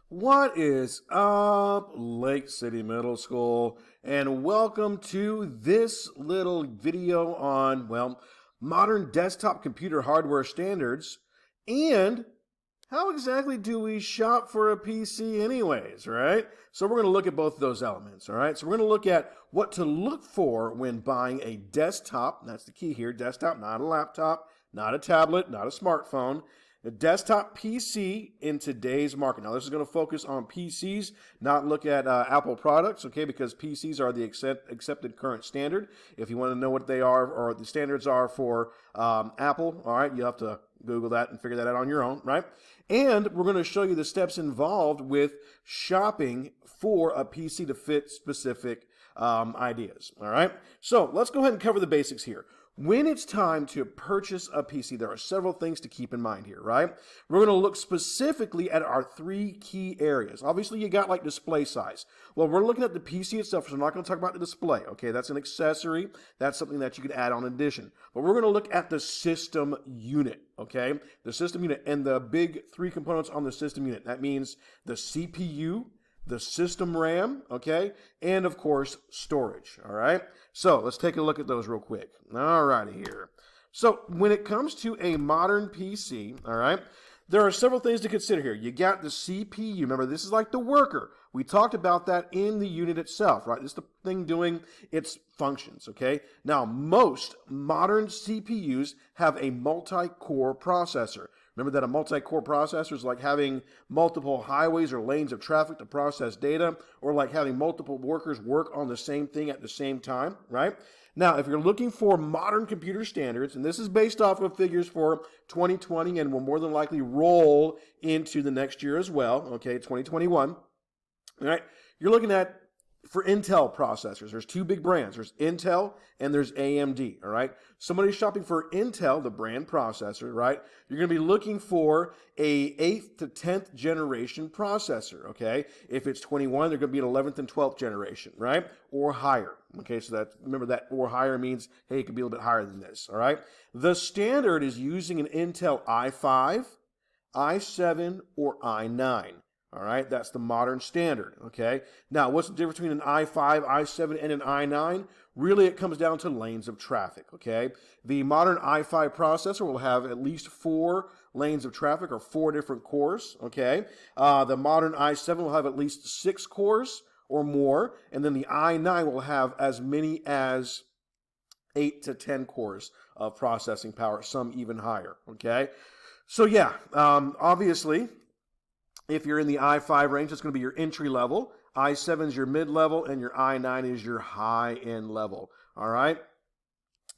What is up, Lake City Middle School, and welcome to this little video on, well, modern desktop computer hardware standards and how exactly do we shop for a PC anyways, right? So we're going to look at both of those elements, all right? So we're going to look at what to look for when buying a desktop. That's the key here, desktop, not a laptop, not a tablet, not a smartphone. A desktop PC in today's market. Now, this is going to focus on PCs, not look at Apple products, okay, because PCs are the accepted current standard. If you want to know what they are or the standards are for Apple, all right, you have to Google that and figure that out on your own, right? And we're going to show you the steps involved with shopping for a PC to fit specific ideas, all right? So let's go ahead and cover the basics here. When it's time to purchase a PC, there are several things to keep in mind here, right? We're going to look specifically at our three key areas. Obviously, you got like display size. Well, we're looking at the PC itself, so we're not going to talk about the display, okay? That's an accessory. That's something that you could add on in addition. But we're going to look at the system unit, okay? The system unit and the big three components on the system unit. That means the CPU, the system RAM, okay, and of course, storage, all right? So let's take a look at those real quick. All righty here. So when it comes to a modern PC, all right, there are several things to consider here. You got the CPU. Remember, this is like the worker. We talked about that in the unit itself, right? This is the thing doing its functions, okay? Now, most modern CPUs have a multi-core processor. Remember that a multi-core processor is like having multiple highways or lanes of traffic to process data, or like having multiple workers work on the same thing at the same time, right? Now, if you're looking for modern computer standards, and this is based off of figures for 2020 and will more than likely roll into the next year as well, okay, 2021, all right, you're looking at for Intel processors. There's two big brands. There's Intel and there's AMD, all right? Somebody shopping for Intel, the brand processor, right? You're going to be looking for a 8th to 10th generation processor, okay? If it's 21, they're going to be an 11th and 12th generation, right? Or higher, okay? So that, remember that or higher means, hey, it could be a little bit higher than this, all right? The standard is using an Intel i5, i7, or i9. All right, that's the modern standard, okay? Now, what's the difference between an i5, i7, and an i9? Really, it comes down to lanes of traffic, okay? The modern i5 processor will have at least 4 lanes of traffic or 4 different cores, okay? The modern i7 will have at least 6 cores or more, and then the i9 will have as many as 8 to 10 cores of processing power, some even higher, okay? So, yeah, obviously, if you're in the i5 range, it's going to be your entry level. i7 is your mid level, and your i9 is your high end level. All right.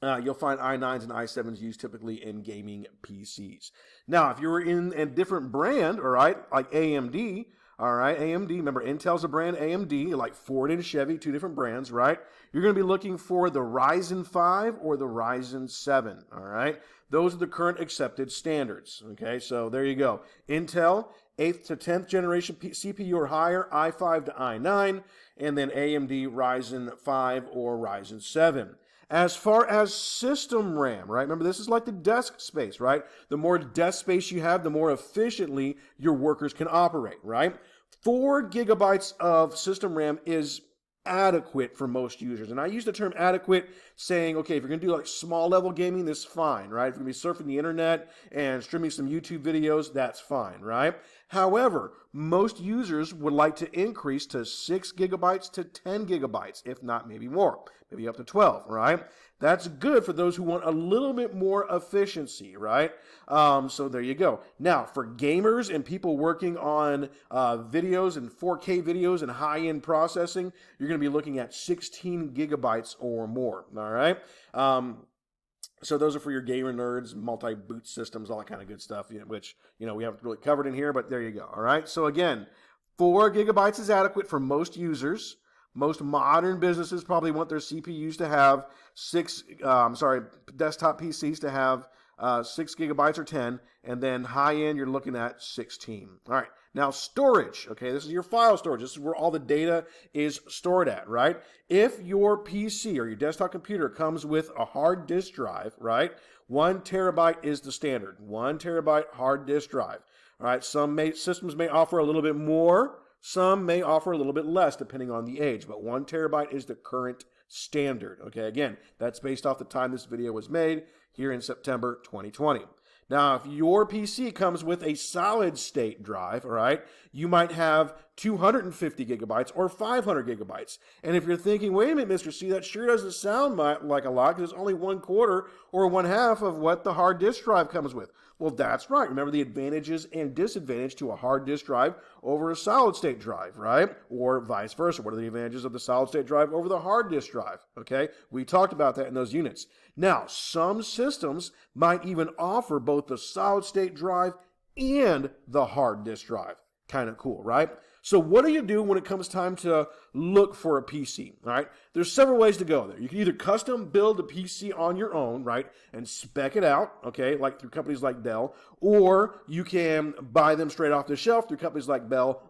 You'll find i9s and i7s used typically in gaming PCs. Now, if you were in a different brand, all right, like AMD, all right, AMD, remember Intel's a brand, AMD, like Ford and Chevy, 2 different brands, right? You're going to be looking for the Ryzen 5 or the Ryzen 7, all right? Those are the current accepted standards, okay? So there you go. Intel, 8th to 10th generation CPU or higher, i5 to i9, and then AMD Ryzen 5 or Ryzen 7. As far as system RAM, right? Remember, this is like the desk space, right? The more desk space you have, the more efficiently your workers can operate, right? 4 gigabytes of system RAM is adequate for most users. And I use the term adequate saying, okay, if you're going to do like small level gaming, this is fine, right? If you're going to be surfing the internet and streaming some YouTube videos, that's fine, right? However, most users would like to increase to 6 gigabytes to 10 gigabytes, if not maybe more, maybe up to 12, right? That's good for those who want a little bit more efficiency, right? So there you go. Now, for gamers and people working on videos and 4K videos and high-end processing, you're going to be looking at 16 gigabytes or more, all right? So those are for your gamer nerds, multi-boot systems, all that kind of good stuff, which, we haven't really covered in here, but there you go, all right? So again, 4 gigabytes is adequate for most users. Most modern businesses probably want their CPUs to have desktop PCs to have 6 gigabytes or 10, and then high-end, you're looking at 16. All right, now storage, okay, this is your file storage. This is where all the data is stored at, right? If your PC or your desktop computer comes with a hard disk drive, right, 1 terabyte is the standard, 1 terabyte hard disk drive. All right, systems may offer a little bit more, some may offer a little bit less depending on the age, but 1 terabyte is the current standard. Okay, again, that's based off the time this video was made here in September 2020. Now, if your PC comes with a solid state drive, all right, you might have 250 gigabytes or 500 gigabytes. And if you're thinking, wait a minute, Mr. C, that sure doesn't sound like a lot because it's only 1/4 or 1/2 of what the hard disk drive comes with. Well, that's right. Remember the advantages and disadvantages to a hard disk drive over a solid state drive, right? Or vice versa. What are the advantages of the solid state drive over the hard disk drive? Okay, we talked about that in those units. Now, some systems might even offer both the solid state drive and the hard disk drive. Kind of cool, right? So what do you do when it comes time to look for a PC, all right? There's several ways to go there. You can either custom build a PC on your own, right, and spec it out, okay, like through companies like Dell, or you can buy them straight off the shelf through companies like Dell,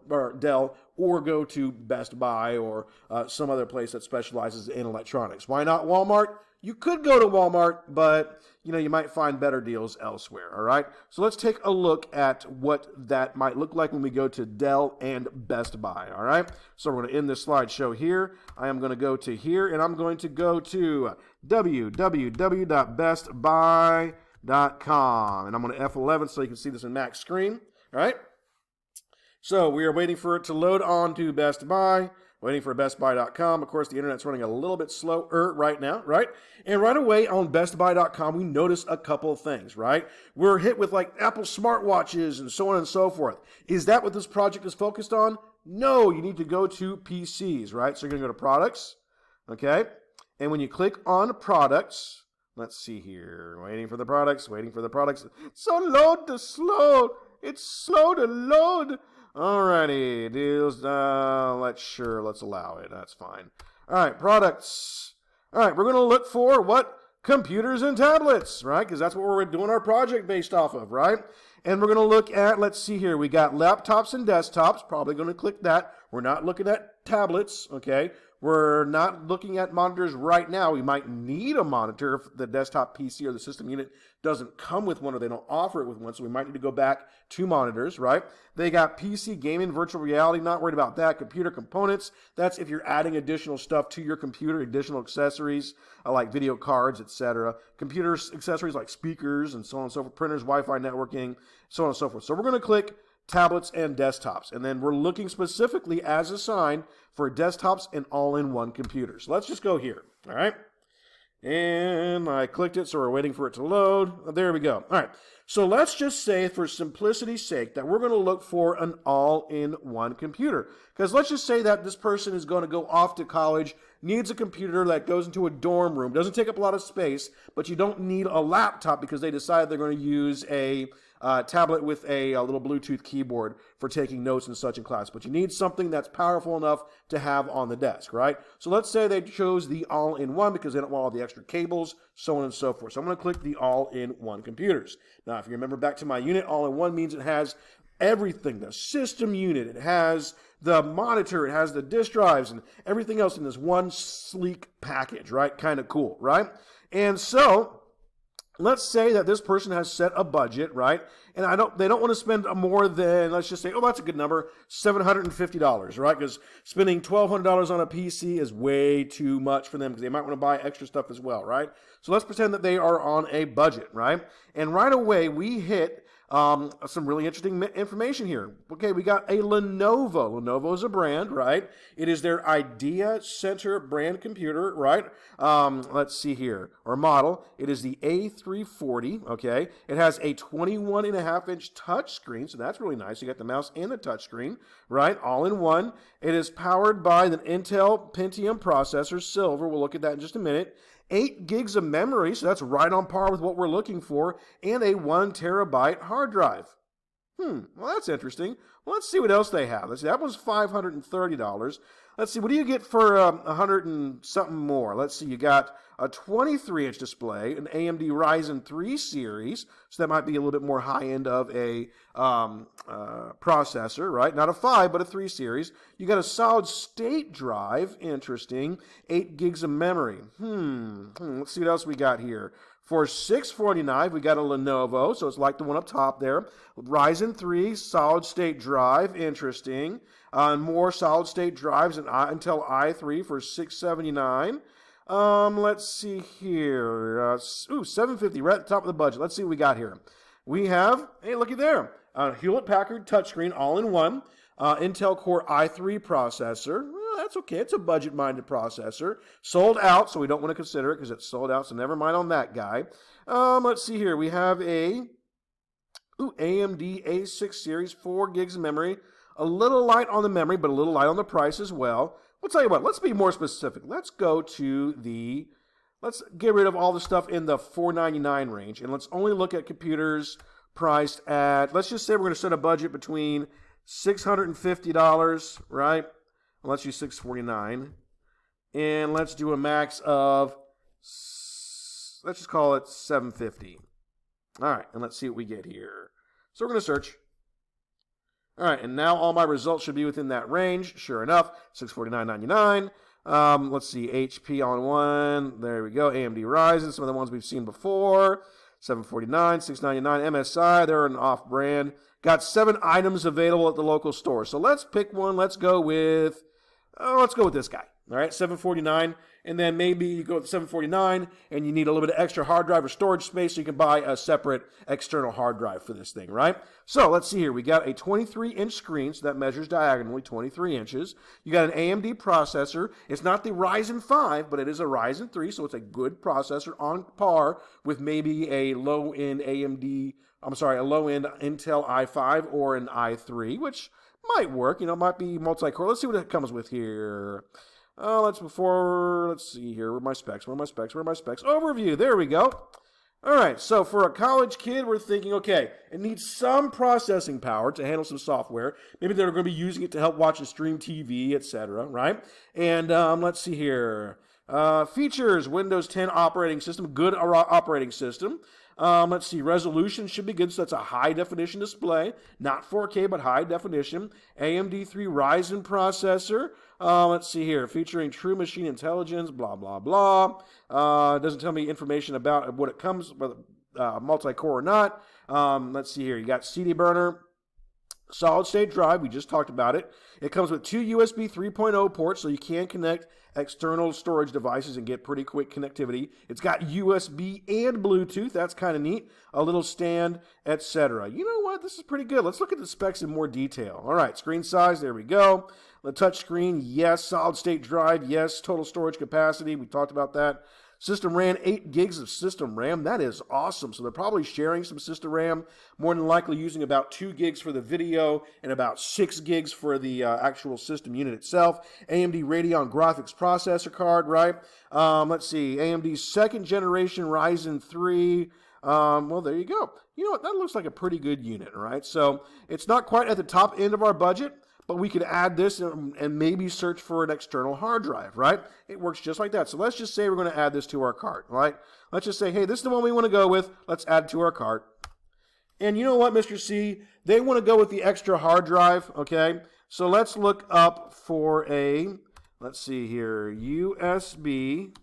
or go to Best Buy or some other place that specializes in electronics. Why not Walmart? You could go to Walmart, but you might find better deals elsewhere, all right? So let's take a look at what that might look like when we go to Dell and Best Buy, all right? So we're going to end this slideshow here. I am going to go to here, and I'm going to go to www.bestbuy.com, and I'm going to F11 so you can see this in max screen, all right? So we are waiting for it to load on to Best Buy. Waiting for bestbuy.com. Of course, the internet's running a little bit slower right now, right? And right away on bestbuy.com, we notice a couple of things, right? We're hit with like Apple smartwatches and so on and so forth. Is that what this project is focused on? No, you need to go to PCs, right? So you're going to go to products, okay? And when you click on products, let's see here. Waiting for the products. It's so slow. It's slow to load. Alrighty, deals, let's allow it, that's fine. Alright, products. Alright, we're going to look for what? Computers and tablets, right? Because that's what we're doing our project based off of, right? And we're going to look at, let's see here, we got laptops and desktops, probably going to click that. We're not looking at tablets, okay? We're not looking at monitors right now. We might need a monitor if the desktop PC or the system unit doesn't come with one or they don't offer it with one, so we might need to go back to monitors, right? They got PC, gaming, virtual reality, not worried about that. Computer components, that's if you're adding additional stuff to your computer, additional accessories like video cards, etc. Computer accessories like speakers and so on and so forth, printers, Wi-Fi networking, so on and so forth. So we're going to click tablets and desktops, and then we're looking specifically as assigned for desktops and all-in-one computers. So let's just go here, all right? And I clicked it, so we're waiting for it to load. There we go. All right, so let's just say for simplicity's sake that we're going to look for an all-in-one computer, because let's just say that this person is going to go off to college, needs a computer that goes into a dorm room, doesn't take up a lot of space, but you don't need a laptop because they decided they're going to use a tablet with a little Bluetooth keyboard for taking notes and such in class. But you need something that's powerful enough to have on the desk, right? So let's say they chose the all-in-one because they don't want all the extra cables, so on and so forth. So I'm going to click the all-in-one computers. Now, if you remember back to my unit, all-in-one means it has everything, the system unit, it has the monitor, it has the disk drives, and everything else in this one sleek package, right? Kind of cool, right? And so let's say that this person has set a budget, right? And they don't want to spend more than, let's just say, oh, that's a good number, $750, right? Because spending $1,200 on a PC is way too much for them because they might want to buy extra stuff as well, right? So let's pretend that they are on a budget, right? And right away, we hit some really interesting information here. Okay, we got a Lenovo. Lenovo is a brand, right? It is their Idea Center brand computer, right? Let's see here, or model. It is the A340, okay? It has a 21.5-inch touch screen, so that's really nice. You got the mouse and the touch screen, right? All in one. It is powered by an Intel Pentium processor, silver. We'll look at that in just a minute. 8 gigs of memory, so that's right on par with what we're looking for, and a 1 terabyte hard drive. Well, that's interesting. Well, let's see what else they have. Let's see, that was $530. Let's see, what do you get for 100 and something more? Let's see, you got a 23-inch display, an AMD Ryzen 3 series, so that might be a little bit more high-end of a processor, right? Not a 5, but a 3 series. You got a solid-state drive, interesting, 8 gigs of memory. Let's see what else we got here. For $649, we got a Lenovo, so it's like the one up top there. Ryzen 3 solid-state drive, interesting. More solid-state drives, an Intel i3 for $679. Let's see here. $750, right at the top of the budget. Let's see what we got here. We have, hey, looky there, Hewlett-Packard touchscreen all-in-one, Intel Core i3 processor. That's okay. It's a budget-minded processor. Sold out, so we don't want to consider it because it's sold out, so never mind on that guy. Let's see here. We have a AMD A6 series, 4 gigs of memory. A little light on the memory, but a little light on the price as well. We'll tell you what. Let's be more specific. Let's go to the... Let's get rid of all the stuff in the $499 range, and let's only look at computers priced at... Let's just say we're going to set a budget between $650, right? Let's use $649, and let's do a max of, let's just call it $750. All right, and let's see what we get here. So we're going to search. All right, and now all my results should be within that range. Sure enough, $649.99. Let's see, HP on one. There we go. AMD Ryzen, some of the ones we've seen before. $749, $699. MSI, they're an off-brand. Got 7 items available at the local store. So let's pick one. Let's go with this guy. All right, $749. And then maybe you go with $749 and you need a little bit of extra hard drive or storage space, so you can buy a separate external hard drive for this thing, right? So let's see here. We got a 23-inch screen, so that measures diagonally 23 inches. You got an AMD processor. It's not the Ryzen 5, but it is a Ryzen 3, so it's a good processor on par with maybe a low-end a low-end Intel i5 or an i3, which might work. Might be multi-core. Let's see what it comes with here. Let's see here. Where are my specs? Overview. There we go. All right. So for a college kid, we're thinking, okay, it needs some processing power to handle some software. Maybe they're going to be using it to help watch and stream TV, etc. Right? And let's see here. Features: Windows 10 operating system, good operating system. Let's see, resolution should be good, so that's a high-definition display. Not 4K, but high-definition. AMD 3 Ryzen processor. Let's see here, featuring true machine intelligence, blah, blah, blah. Doesn't tell me information about what it comes with, multi-core or not. Let's see here, you got CD burner. Solid-state drive, we just talked about it. It comes with 2 USB 3.0 ports, so you can connect external storage devices and get pretty quick connectivity. It's got USB and Bluetooth. That's kind of neat. A little stand, etc. You know what? This is pretty good. Let's look at the specs in more detail. All right, screen size, there we go. The touch screen, yes. Solid-state drive, yes. Total storage capacity, we talked about that. System RAM, 8 gigs of system RAM. That is awesome. So they're probably sharing some system RAM, more than likely using about 2 gigs for the video and about 6 gigs for the actual system unit itself. AMD Radeon graphics processor card, right? Let's see, AMD's 2nd generation Ryzen 3. Well, there you go. You know what? That looks like a pretty good unit, right? So it's not quite at the top end of our budget, but we could add this and maybe search for an external hard drive, right? It works just like that. So let's just say we're going to add this to our cart, right? Let's just say, hey, this is the one we want to go with. Let's add it to our cart. And you know what, Mr. C? They want to go with the extra hard drive, okay? So let's look up for let's see here, USB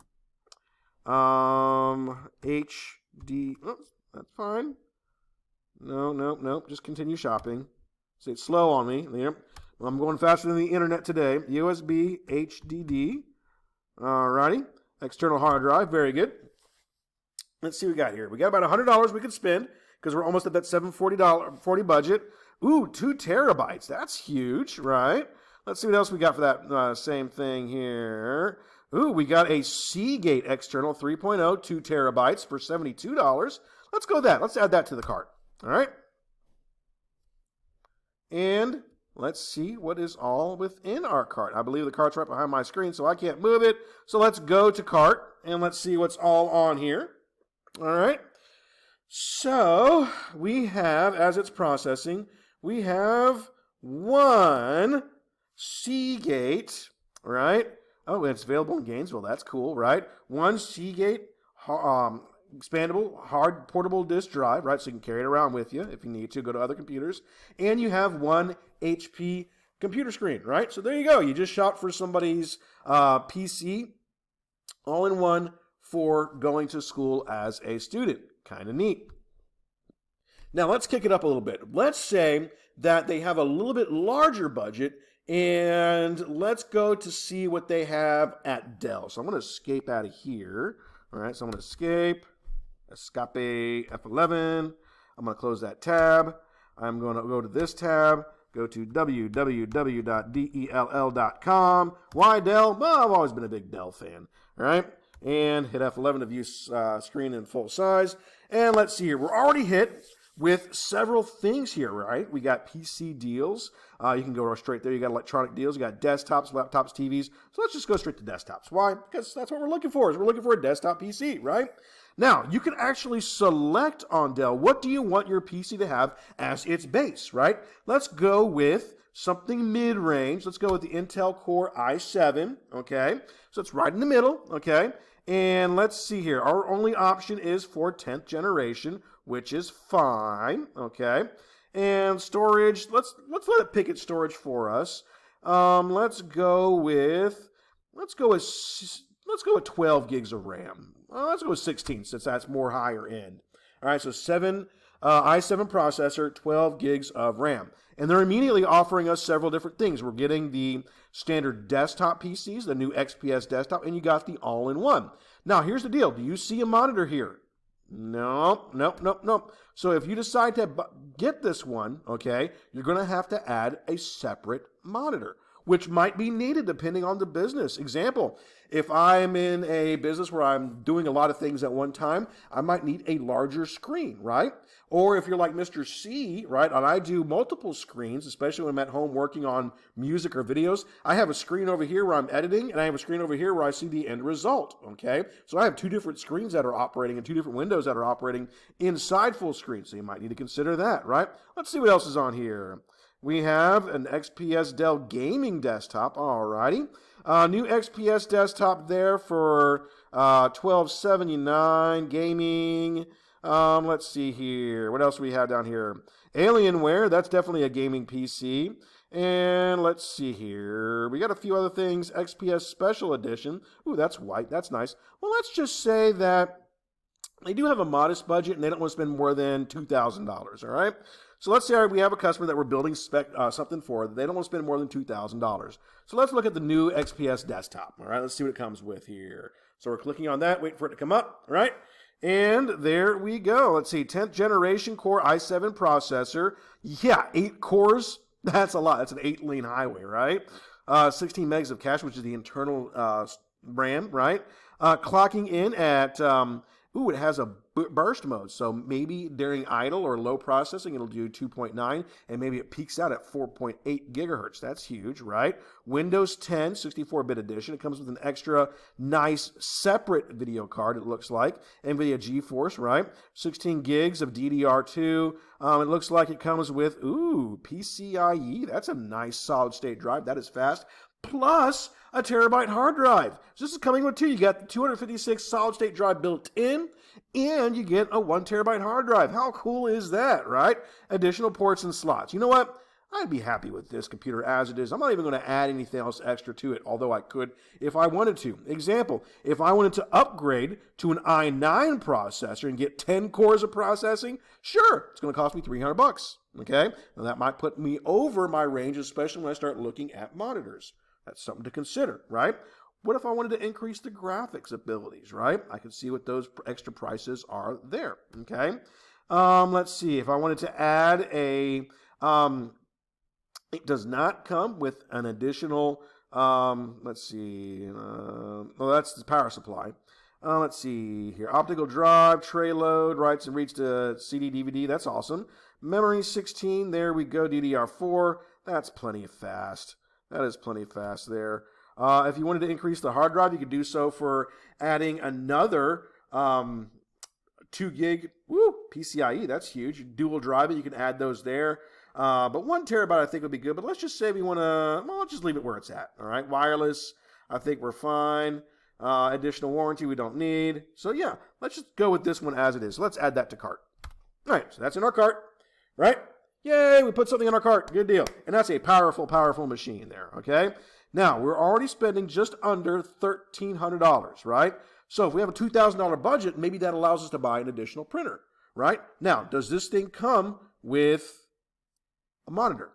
HD. Oh, that's fine. No. Just continue shopping. See, it's slow on me. I'm going faster than the internet today. USB HDD. Alrighty. External hard drive. Very good. Let's see what we got here. We got about $100 we could spend because we're almost at that $740 budget. Ooh, 2 terabytes. That's huge, right? Let's see what else we got for that same thing here. Ooh, we got a Seagate external 3.0, 2 terabytes for $72. Let's go with that. Let's add that to the cart. All right. And let's see what is all within our cart. I believe the cart's right behind my screen, so I can't move it. So let's go to cart, and let's see what's all on here. All right. So we have, as it's processing, we have 1 Seagate, right? Oh, it's available in Gainesville. That's cool, right? 1 Seagate expandable, hard, portable disk drive, right? So you can carry it around with you if you need to, go to other computers. And you have 1 HP computer screen, right? So there you go. You just shot for somebody's PC, all in one for going to school as a student. Kind of neat. Now let's kick it up a little bit. Let's say that they have a little bit larger budget, and let's go to see what they have at Dell. So I'm going to escape out of here. All right, so I'm going to escape F11. I'm going to close that tab. I'm going to go to this tab, go to www.dell.com. Why Dell? Well, I've always been a big Dell fan. All right, and hit F11 to view screen in full size. And let's see here. We're already hit with several things here, right? We got PC deals. You can go straight there. You got electronic deals. You got desktops, laptops, TVs. So let's just go straight to desktops. Why? Because that's what we're looking for. We're looking for a desktop PC, right? Now, you can actually select on Dell, what do you want your PC to have as its base, right? Let's go with something mid-range. Let's go with the Intel Core i7, okay? So it's right in the middle, okay? And let's see here. Our only option is for 10th generation, which is fine, okay? And storage, let's let it pick its storage for us. Let's go with 12 gigs of RAM. Let's go with 16 since that's more higher end. All right, so i7 processor, 12 gigs of RAM. And they're immediately offering us several different things. We're getting the standard desktop PCs, the new XPS desktop, and you got the all-in-one. Now, here's the deal. Do you see a monitor here? Nope. So if you decide to get this one, okay, you're going to have to add a separate monitor, which might be needed depending on the business. Example, if I'm in a business where I'm doing a lot of things at one time, I might need a larger screen, right? Or if you're like Mr. C, right, and I do multiple screens, especially when I'm at home working on music or videos, I have a screen over here where I'm editing, and I have a screen over here where I see the end result, okay? So I have two different screens that are operating and two different windows that are operating inside full screen, so you might need to consider that, right? Let's see what else is on here. We have an XPS Dell gaming desktop, alrighty. New XPS desktop there for $12.79 gaming. Let's see here. What else do we have down here? Alienware, that's definitely a gaming PC. And let's see here. We got a few other things. XPS Special Edition. Ooh, that's white. That's nice. Well, let's just say that they do have a modest budget and they don't want to spend more than $2,000, all right? So let's say we have a customer that we're building something for. They don't want to spend more than $2,000. So let's look at the new XPS desktop, all right? Let's see what it comes with here. So we're clicking on that, waiting for it to come up, all right? And there we go. Let's see, 10th generation Core i7 processor. Yeah, 8 cores. That's a lot. That's an 8-lane highway, right? 16 megs of cache, which is the internal RAM, right? Clocking in at, it has a burst mode. So maybe during idle or low processing, it'll do 2.9, and maybe it peaks out at 4.8 gigahertz. That's huge, right? Windows 10 64-bit edition. It comes with an extra nice separate video card, it looks like. NVIDIA GeForce, right? 16 gigs of DDR2. It looks like it comes with, PCIe. That's a nice solid-state drive. That is fast. Plus a terabyte hard drive. So this is coming with two. You got the 256 solid-state drive built in, and you get a 1 terabyte hard drive. How cool is that, right? Additional ports and slots. You know what? I'd be happy with this computer as it is. I'm not even going to add anything else extra to it, although I could if I wanted to. Example, if I wanted to upgrade to an i9 processor and get 10 cores of processing, sure, it's going to cost me $300, okay? Now that might put me over my range, especially when I start looking at monitors. That's something to consider, right? What if I wanted to increase the graphics abilities, right? I can see what those extra prices are there, okay? Let's see. If I wanted to add a... it does not come with an additional... let's see. That's the power supply. Let's see here. Optical drive, tray load, writes and reads to CD, DVD. That's awesome. Memory 16. There we go. DDR4. That's plenty fast. That is plenty fast there. If you wanted to increase the hard drive, you could do so for adding another 2 gig PCIe. That's huge. Dual drive it. You can add those there. But 1 terabyte I think would be good. But let's just say we want to, let's just leave it where it's at. All right. Wireless, I think we're fine. Additional warranty we don't need. So yeah, let's just go with this one as it is. So let's add that to cart. All right. So that's in our cart, right? Yay, we put something in our cart. Good deal. And that's a powerful, powerful machine there, okay? Now, we're already spending just under $1,300, right? So if we have a $2,000 budget, maybe that allows us to buy an additional printer, right? Now, does this thing come with a monitor?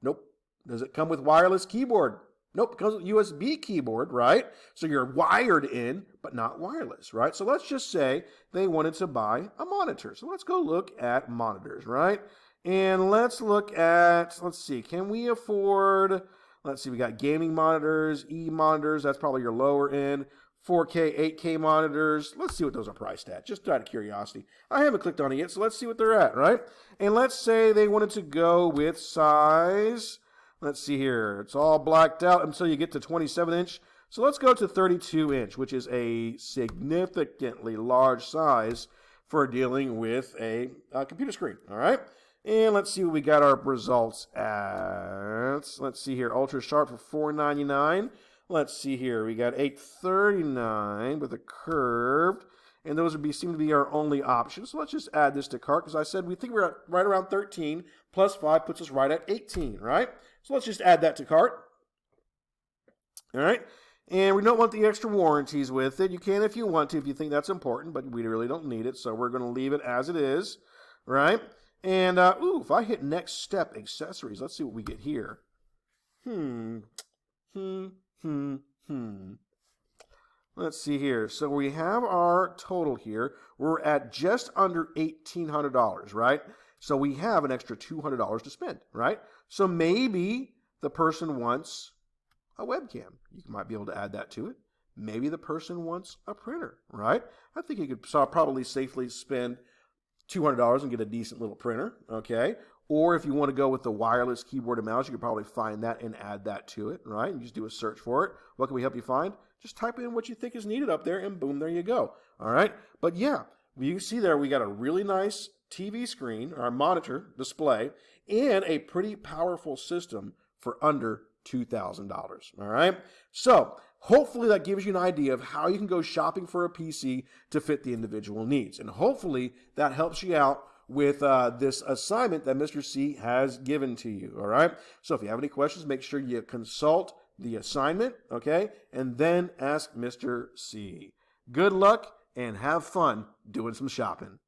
Nope. Does it come with wireless keyboard? Nope, it comes with USB keyboard, right? So you're wired in, but not wireless, right? So let's just say they wanted to buy a monitor. So let's go look at monitors, right? And let's look at, let's see, can we afford, let's see, we got gaming monitors, E-monitors, that's probably your lower end, 4K, 8K monitors. Let's see what those are priced at, just out of curiosity. I haven't clicked on it yet, so let's see what they're at, right? And let's say they wanted to go with size, let's see here, it's all blacked out until you get to 27-inch. So let's go to 32-inch, which is a significantly large size for dealing with a computer screen, all right? And let's see what we got our results at. Let's see here, ultra sharp for $499. Let's see here, we got 839 with a curved, and those would seem to be our only options. So let's just add this to cart, because I said we think we're at right around 13, plus 5 puts us right at 18, right? So let's just add that to cart. All right, and we don't want the extra warranties with it. You can if you want to, if you think that's important, but we really don't need it, so we're going to leave it as it is, right? And, if I hit next step accessories, let's see what we get here. Let's see here. So we have our total here. We're at just under $1,800, right? So we have an extra $200 to spend, right? So maybe the person wants a webcam. You might be able to add that to it. Maybe the person wants a printer, right? I think you could probably safely spend $200 and get a decent little printer, okay? Or if you want to go with the wireless keyboard and mouse, you could probably find that and add that to it, right? You just do a search for it. What can we help you find? Just type in what you think is needed up there, and boom, there you go, all right? But yeah, you see there we got a really nice TV screen, or monitor display, and a pretty powerful system for under $2,000, all right? So hopefully that gives you an idea of how you can go shopping for a PC to fit the individual needs. And hopefully that helps you out with this assignment that Mr. C has given to you, all right? So if you have any questions, make sure you consult the assignment, okay? And then ask Mr. C. Good luck and have fun doing some shopping.